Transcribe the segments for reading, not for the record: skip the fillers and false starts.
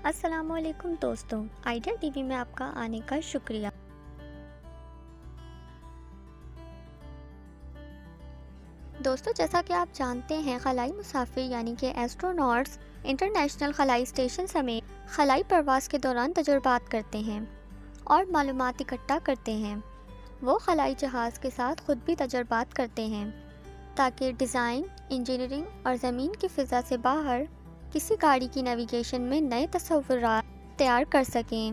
السلام علیکم دوستوں، آئیڈیا ٹی وی میں آپ کا آنے کا شکریہ۔ دوستوں، جیسا کہ آپ جانتے ہیں، خلائی مسافر یعنی کہ ایسٹروناٹس انٹرنیشنل خلائی اسٹیشن سمیت خلائی پرواز کے دوران تجربات کرتے ہیں اور معلومات اکٹھا کرتے ہیں۔ وہ خلائی جہاز کے ساتھ خود بھی تجربات کرتے ہیں تاکہ ڈیزائن، انجینئرنگ اور زمین کی فضا سے باہر کسی گاڑی کی نیویگیشن میں نئے تصورات تیار کر سکیں۔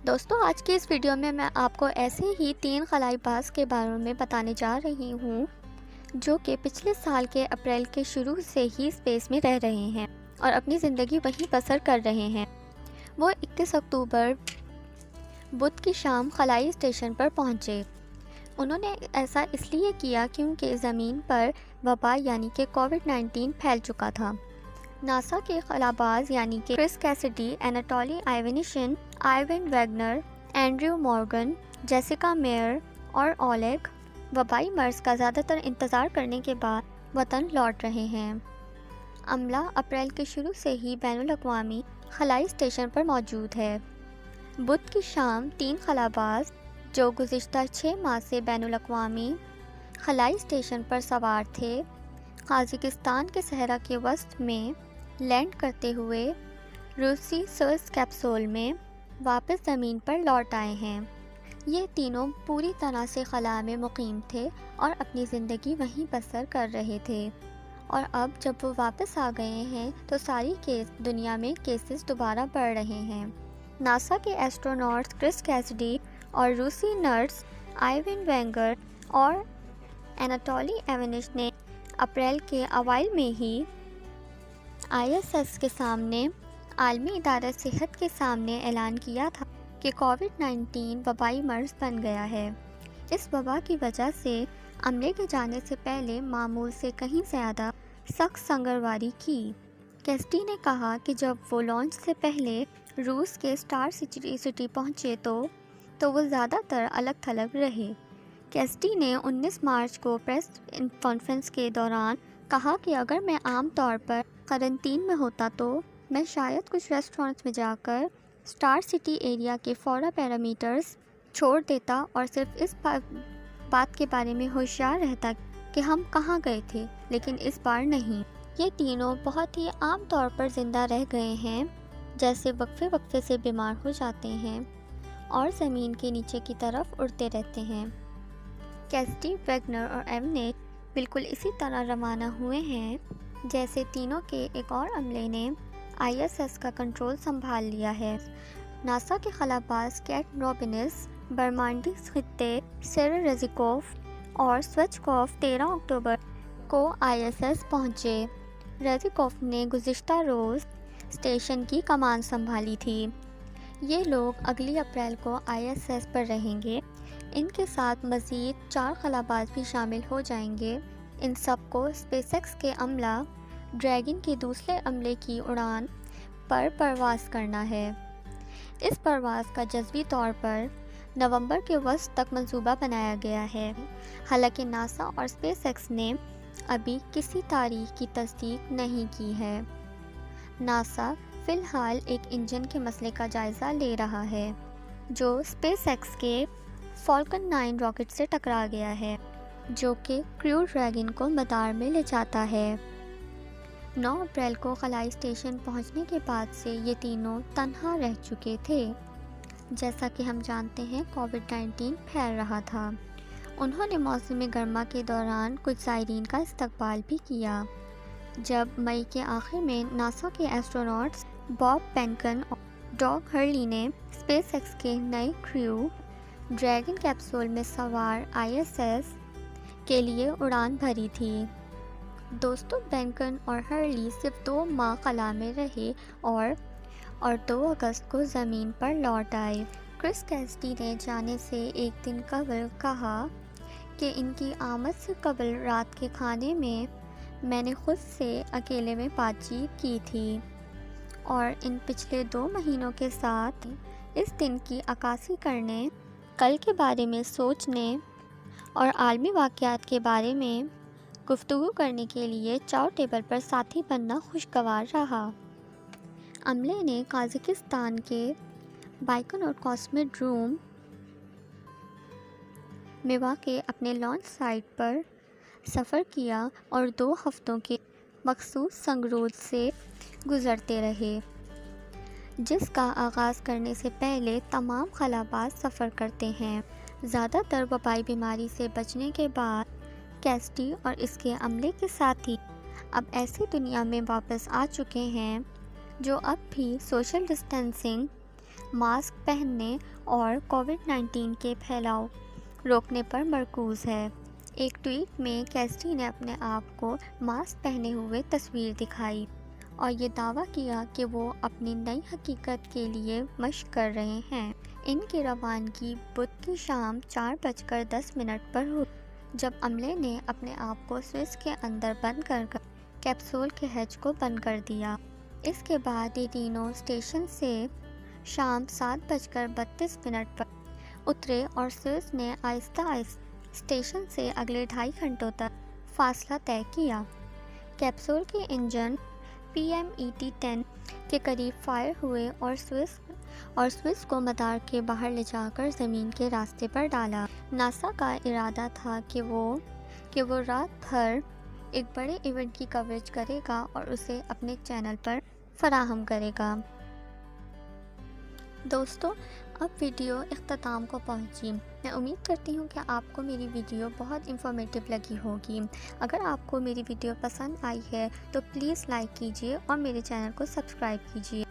دوستوں، آج کی اس ویڈیو میں آپ کو ایسے ہی 3 خلائی باز کے بارے میں بتانے جا رہی ہوں جو کہ پچھلے سال کے اپریل کے شروع سے ہی اسپیس میں رہ رہے ہیں اور اپنی زندگی وہیں بسر کر رہے ہیں۔ وہ 31 اکتوبر بدھ کی شام خلائی اسٹیشن پر پہنچے۔ انہوں نے ایسا اس لیے کیا کیونکہ زمین پر وبا یعنی کہ کووڈ-19 پھیل چکا تھا۔ ناسا کے خلاباز یعنی کہ کرس کیسیڈی، اناٹولی ایونیشن، آئیون ویگنر، اینڈریو مورگن، جیسیکا میئر اور اولیگ وبائی مرض کا زیادہ تر انتظار کرنے کے بعد وطن لوٹ رہے ہیں۔ عملہ اپریل کے شروع سے ہی بین الاقوامی خلائی اسٹیشن پر موجود ہے۔ بدھ کی شام 3 خلاباز جو گزشتہ 6 ماہ سے بین الاقوامی خلائی اسٹیشن پر سوار تھے، قازقستان کے صحرا کے وسط میں لینڈ کرتے ہوئے روسی سویوز کیپسول میں واپس زمین پر لوٹ آئے ہیں۔ یہ تینوں پوری طرح سے خلا میں مقیم تھے اور اپنی زندگی وہیں بسر کر رہے تھے، اور اب جب وہ واپس آ گئے ہیں تو ساری دنیا میں کیسز دوبارہ بڑھ رہے ہیں۔ ناسا کے ایسٹروناٹس کرس کیسیڈی اور روسی نرس آئیون وینگر اور اناٹولی ایونش نے اپریل کے اوائل میں ہی ISS کے سامنے عالمی ادارہ صحت کے سامنے اعلان کیا تھا کہ کووڈ-19 وبائی مرض بن گیا ہے۔ اس وبا کی وجہ سے عملے کے جانے سے پہلے معمول سے کہیں زیادہ سخت سنگرواری کی۔ کیسٹی نے کہا کہ جب وہ لانچ سے پہلے روس کے اسٹار سٹی پہنچے تو وہ زیادہ تر الگ تھلگ رہے۔ کیسٹی نے 19 مارچ کو پریس کانفرنس کے دوران کہا کہ اگر میں عام طور پر قرنطین میں ہوتا تو میں شاید کچھ ریسٹورنٹس میں جا کر اسٹار سٹی ایریا کے فورا پیرامیٹرز چھوڑ دیتا اور صرف اس بات کے بارے میں ہوشیار رہتا کہ ہم کہاں گئے تھے، لیکن اس بار نہیں۔ یہ تینوں بہت ہی عام طور پر زندہ رہ گئے ہیں، جیسے وقفے سے بیمار ہو جاتے ہیں اور زمین کے نیچے کی طرف اڑتے رہتے ہیں۔ کیسٹی، ویگنر اور ایونیٹ بالکل اسی طرح روانہ ہوئے ہیں جیسے تینوں کے ایک اور عملے نے ISS کا کنٹرول سنبھال لیا ہے۔ ناسا کے خلاباز کیٹ روبنس برمانڈی خطے سیر رزیکوف اور سویچکوف 13 اکتوبر کو ISS پہنچے۔ رزیکوف نے گزشتہ روز اسٹیشن کی کمان سنبھالی تھی۔ یہ لوگ اگلی اپریل کو ISS پر رہیں گے۔ ان کے ساتھ مزید 4 خلاباز بھی شامل ہو جائیں گے۔ ان سب کو اسپیس ایکس کے عملہ ڈریگن کے دوسرے عملے کی اڑان پر پرواز کرنا ہے۔ اس پرواز کا جزوی طور پر نومبر کے وسط تک منصوبہ بنایا گیا ہے، حالانکہ ناسا اور اسپیس ایکس نے ابھی کسی تاریخ کی تصدیق نہیں کی ہے۔ ناسا فی الحال ایک انجن کے مسئلے کا جائزہ لے رہا ہے جو اسپیس ایکس کے فالکن 9 راکٹ سے ٹکرا گیا ہے، جو کہ کریو ڈریگن کو مدار میں لے جاتا ہے۔ 9 اپریل کو خلائی اسٹیشن پہنچنے کے بعد سے یہ تینوں تنہا رہ چکے تھے۔ جیسا کہ ہم جانتے ہیں، کووڈ-19 پھیل رہا تھا۔ انہوں نے موسم گرما کے دوران کچھ زائرین کا استقبال بھی کیا۔ جب مئی کے آخر میں ناسا کے ایسٹروناٹس باب بینکن اور ڈاگ ہرلی نے اسپیس ایکس کے نئے کریو ڈریگن کیپسول میں سوار ISS کے لیے اڑان بھری تھی۔ دوستوں، بینکن اور ہرلی صرف 2 ماہ خلا میں رہے اور 2 اگست کو زمین پر لوٹ آئے۔ کرس کیسٹی نے جانے سے ایک دن قبل کہا کہ ان کی آمد سے قبل رات کے کھانے میں نے خود سے اکیلے میں بات چیت کی تھی اور ان پچھلے 2 مہینوں کے ساتھ اس دن کی عکاسی کرنے، کل کے بارے میں سوچنے اور عالمی واقعات کے بارے میں گفتگو کرنے کے لیے چاؤ ٹیبل پر ساتھی بننا خوشگوار رہا۔ عملے نے قازقستان کے بائکنور کاسموڈروم میں واقع اپنے لانچ سائٹ پر سفر کیا اور 2 ہفتوں کے مخصوص سنگرود سے گزرتے رہے، جس کا آغاز کرنے سے پہلے تمام خلاباز سفر کرتے ہیں۔ زیادہ تر وبائی بیماری سے بچنے کے بعد کیسٹی اور اس کے عملے کے ساتھی اب ایسی دنیا میں واپس آ چکے ہیں جو اب بھی سوشل ڈسٹینسنگ، ماسک پہننے اور کووڈ-19 کے پھیلاؤ روکنے پر مرکوز ہے۔ ایک ٹویٹ میں کیسٹی نے اپنے آپ کو ماسک پہنے ہوئے تصویر دکھائی اور یہ دعویٰ کیا کہ وہ اپنی نئی حقیقت کے لیے مشق کر رہے ہیں۔ ان کی روانگی بدھ کی شام 4:10 پر ہوئی، جب عملے نے اپنے آپ کو سوئس کے اندر بند کر کیپسول کے ہیچ کو بند کر دیا۔ اس کے بعد یہ تینوں اسٹیشن سے شام 7:32 پر اترے اور سوئس نے آہستہ آہستہ اسٹیشن سے اگلے 2.5 گھنٹوں تک فاصلہ طے کیا۔ کیپسول کے انجن PMET-10 کے قریب فائر ہوئے اور سوئس کو مدار کے باہر لے جا کر زمین کے راستے پر ڈالا۔ ناسا کا ارادہ تھا کہ وہ رات بھر ایک بڑے ایونٹ کی کوریج کرے گا اور اسے اپنے چینل پر فراہم کرے گا۔ دوستو، اب ویڈیو اختتام کو پہنچی۔ میں امید کرتی ہوں کہ آپ کو میری ویڈیو بہت انفارمیٹیو لگی ہوگی۔ اگر آپ کو میری ویڈیو پسند آئی ہے تو پلیز لائک کیجیے اور میرے چینل کو سبسکرائب کیجیے۔